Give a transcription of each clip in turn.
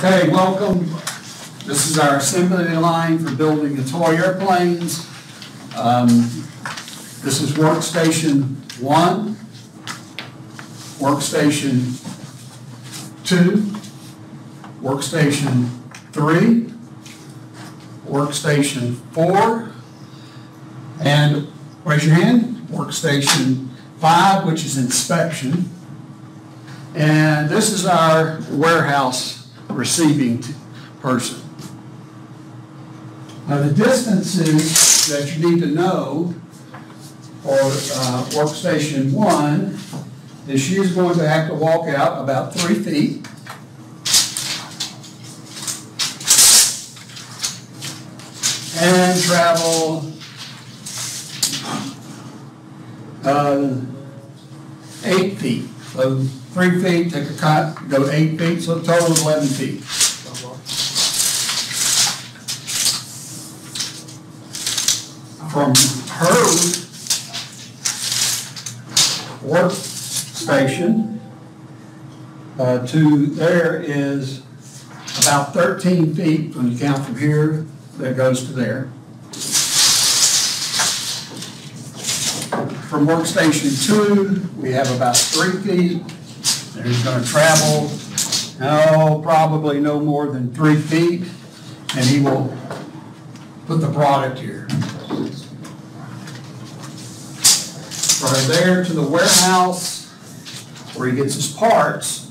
Okay, welcome. This is our assembly line for building the toy airplanes. This is workstation 1, workstation 2, workstation 3, workstation 4, and raise your hand, workstation 5, which is inspection. And this is our warehouse receiving person. Now the distances that you need to know for workstation 1 is she's going to have to walk out about 3 feet. And travel 8 feet. So 3 feet, take a cut, go 8 feet, so the total is 11 feet. From her workstation to there is about 13 feet when you count from here, that goes to there. From workstation 2, we have about 3 feet. And he's going to travel, probably no more than 3 feet, and he will put the product here. From there to the warehouse, where he gets his parts,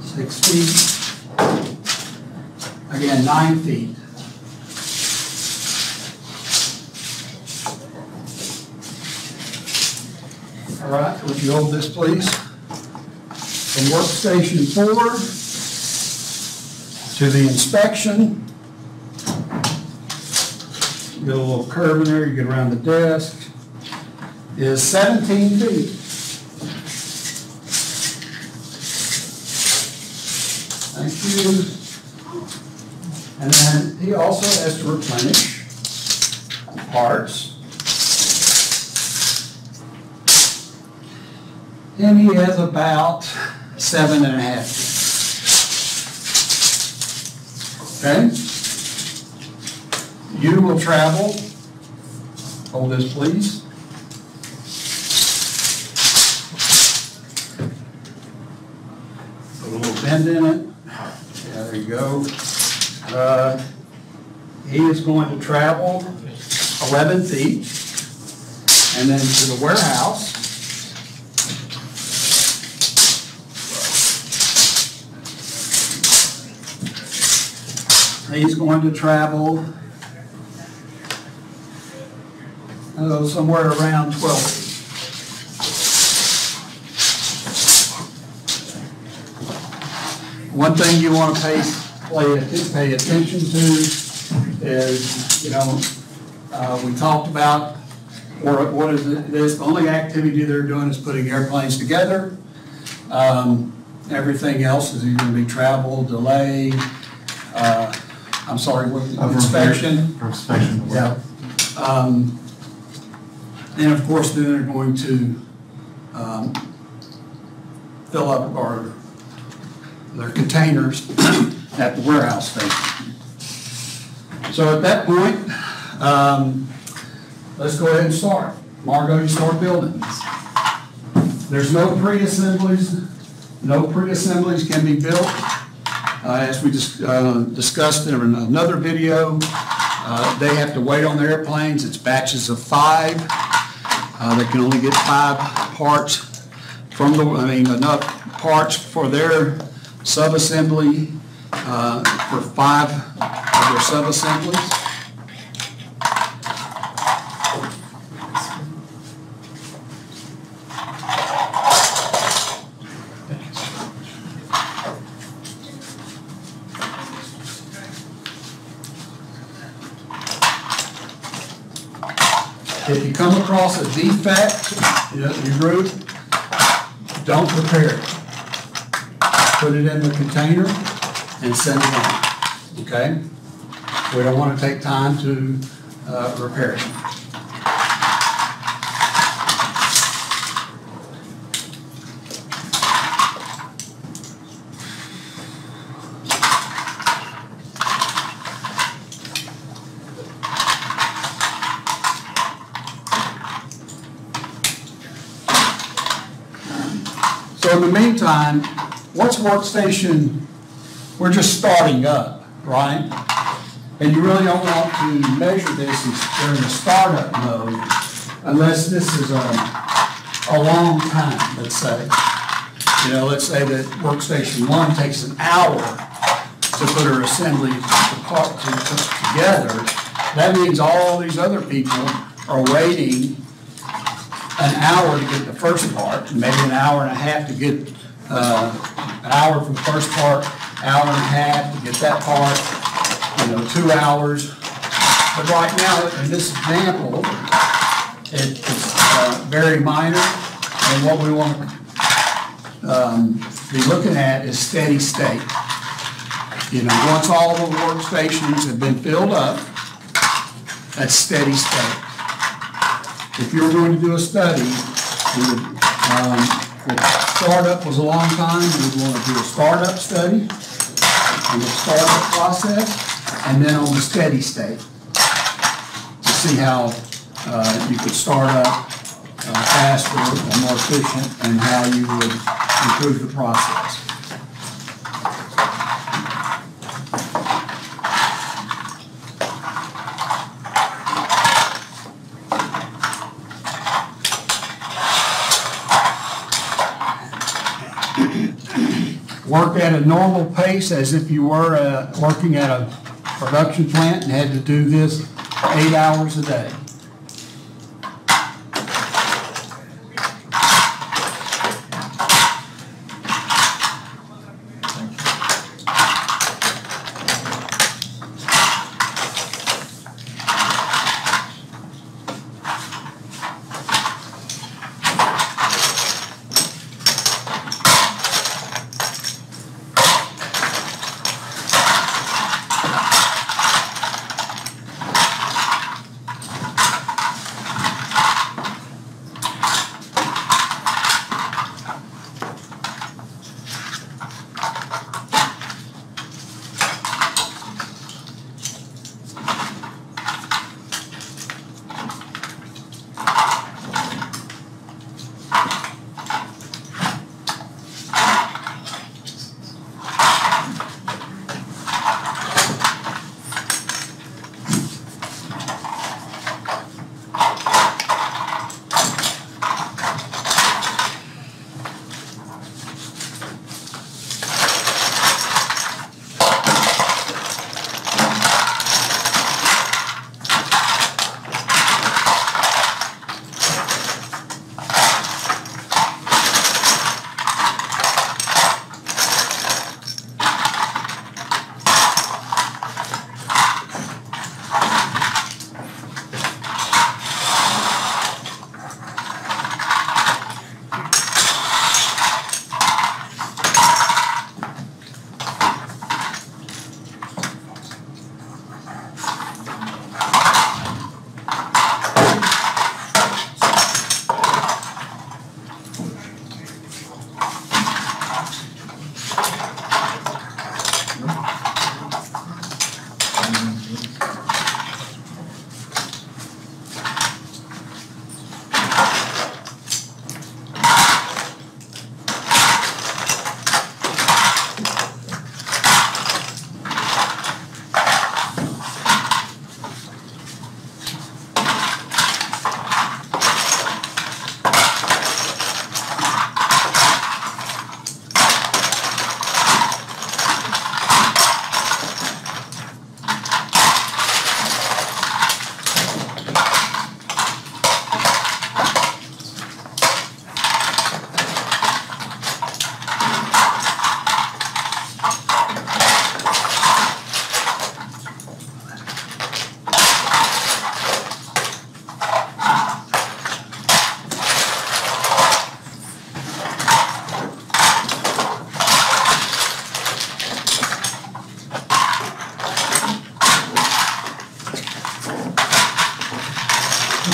6 feet, again 9 feet. All right, would you hold this, please? From workstation 4 to the inspection, get a little curve in there, you get around the desk, is 17 feet. Thank you. And then he also has to replenish parts. And he has about 7.5 feet. Okay? You will travel, hold this please. Put a little bend in it. Yeah, there you go. He is going to travel 11 feet and then to the warehouse. He's going to travel somewhere around 12 feet. One thing you want to pay attention to is, we talked about what is this. The only activity they're doing is putting airplanes together. Everything else is either going to be travel, delay, inspection. For inspection. Yeah. And of course, then they're going to fill up their containers at the warehouse station. So at that point, let's go ahead and start. Margot, you start building. There's no pre-assemblies. No pre-assemblies can be built. As we discussed in another video, they have to wait on their airplanes. It's batches of 5. They can only get 5 parts enough parts for their sub-assembly, for 5 of their sub-assemblies. If you come across a defect in your group, don't repair it. Put it in the container and send it on. Okay? We don't want to take time to repair it. So in the meantime, what's workstation? We're just starting up, right? And you really don't want to measure this during the startup mode unless this is a long time, let's say. You know, let's say that workstation 1 takes an hour to put her assembly together. That means all these other people are waiting an hour to get the first part, maybe an hour and a half to get an hour for the first part, hour and a half to get that part, 2 hours. But right now, in this example, it's very minor, and what we want to be looking at is steady state. Once all the workstations have been filled up, that's steady state. If you're going to do a study, the startup was a long time, we would want to do a startup study, on the startup process, and then on the steady state to see how you could start up faster or more efficient and how you would improve the process. Work at a normal pace as if you were working at a production plant and had to do this 8 hours a day.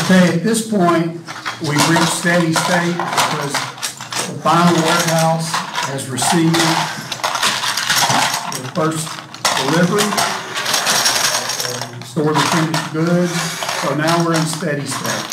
Okay, at this point, we've reached steady state because the final warehouse has received the first delivery, stored the finished goods, so now we're in steady state.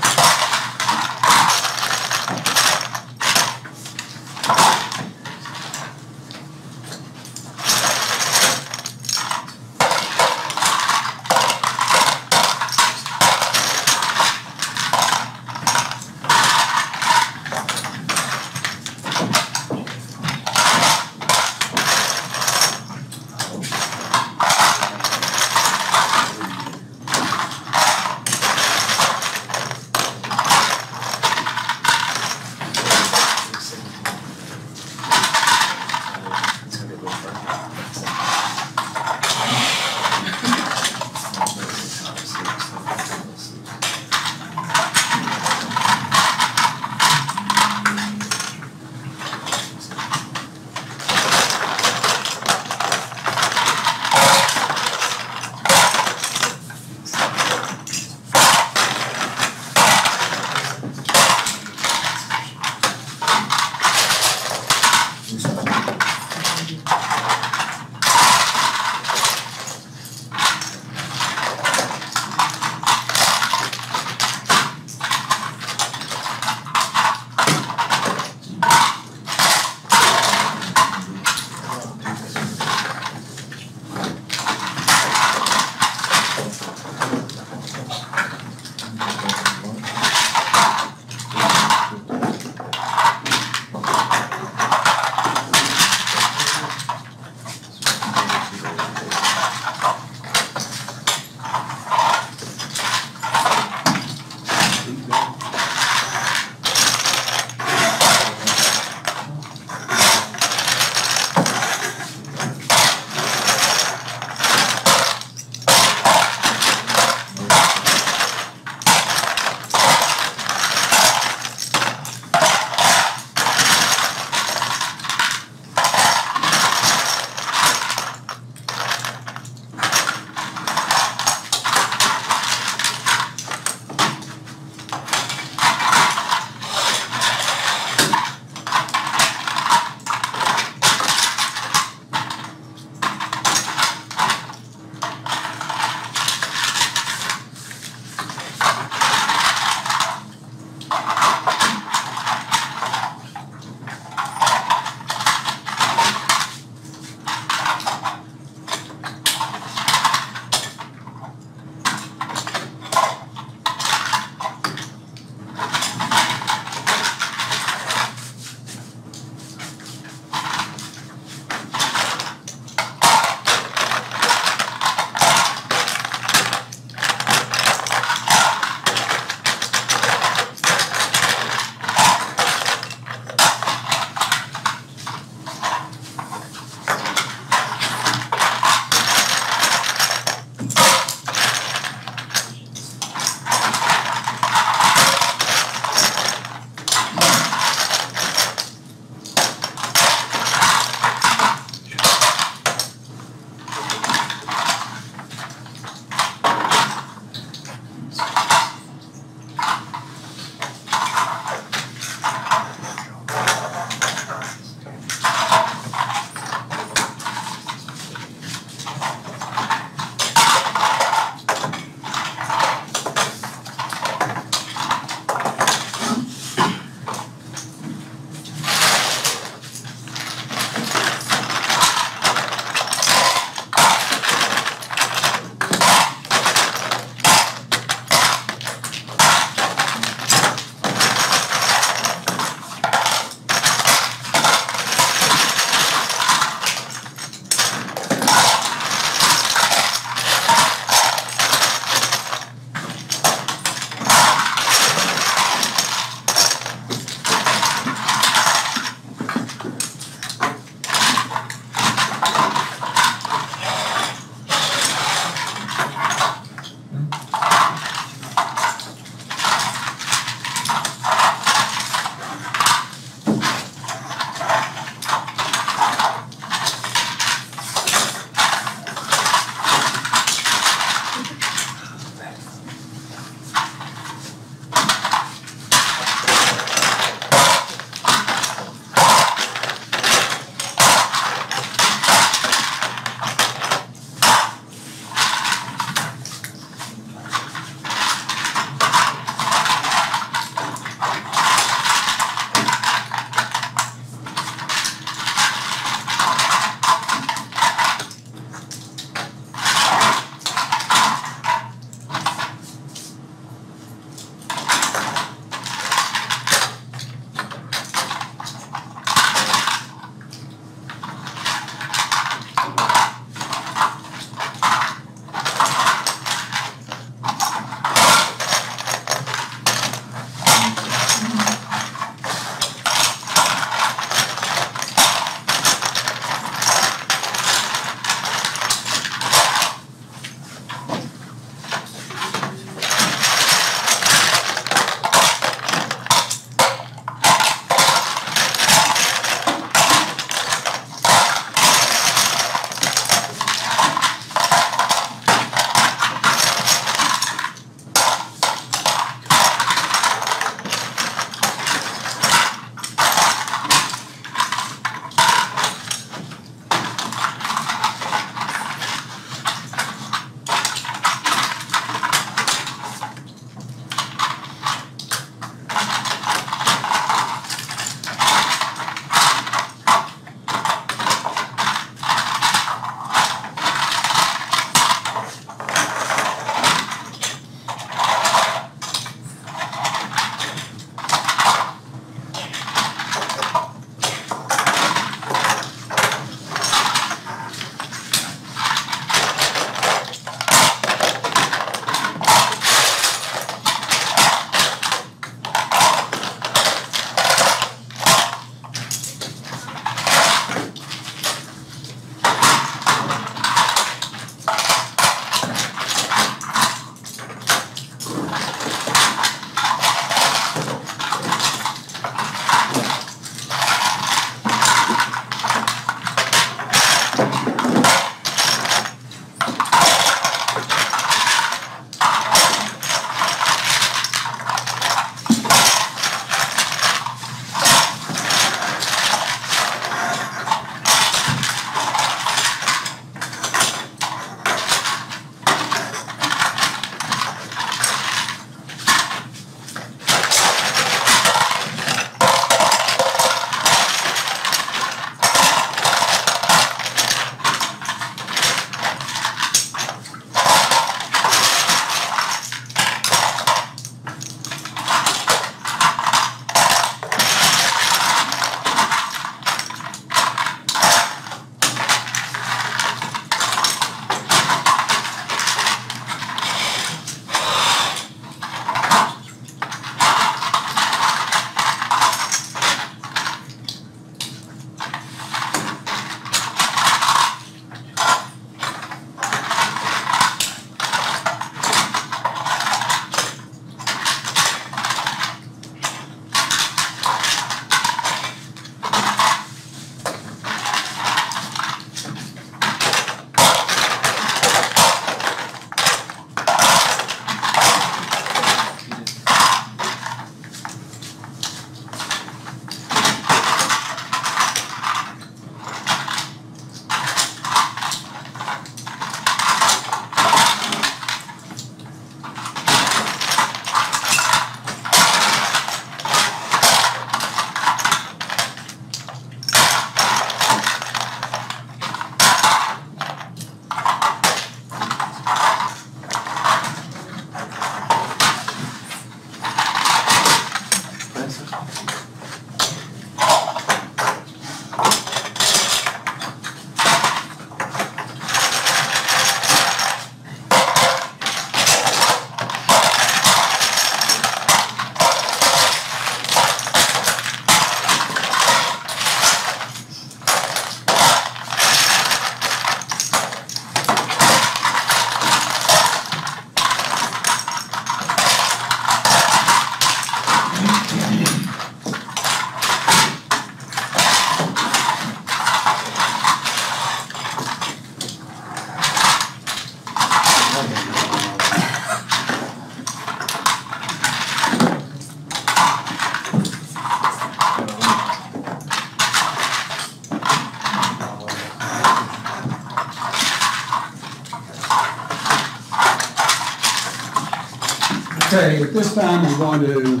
Okay, at this time, we're going to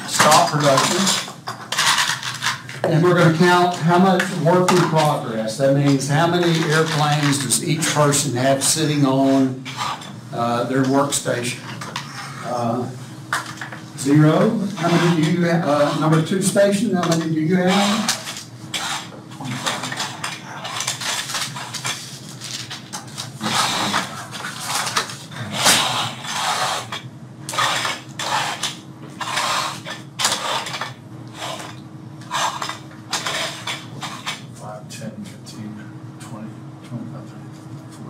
stop production. And we're going to count how much work in progress. That means how many airplanes does each person have sitting on their workstation. 0. How many do you have? Number 2 station, how many do you have? 10, 15, 20, 25, 30, 40.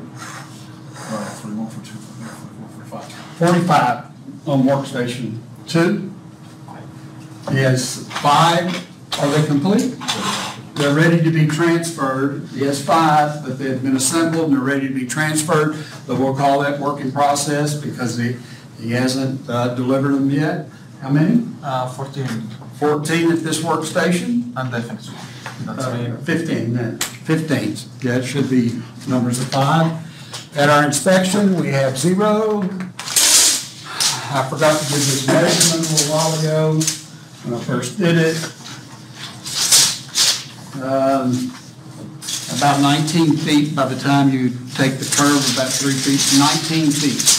All right, 41, 42, 44, 45. 45 on workstation 2. Yes, 5. Are they complete? They're ready to be transferred. Yes, 5, but they've been assembled and they're ready to be transferred. But we'll call that work in process because he hasn't delivered them yet. How many? 14. 14 at this workstation. And definitely. That's 15 then. 15. Yeah, it should be numbers of 5. At our inspection, we have 0. I forgot to give this measurement a little while ago when I first did it. About 19 feet by the time you take the curve, about 3 feet, 19 feet.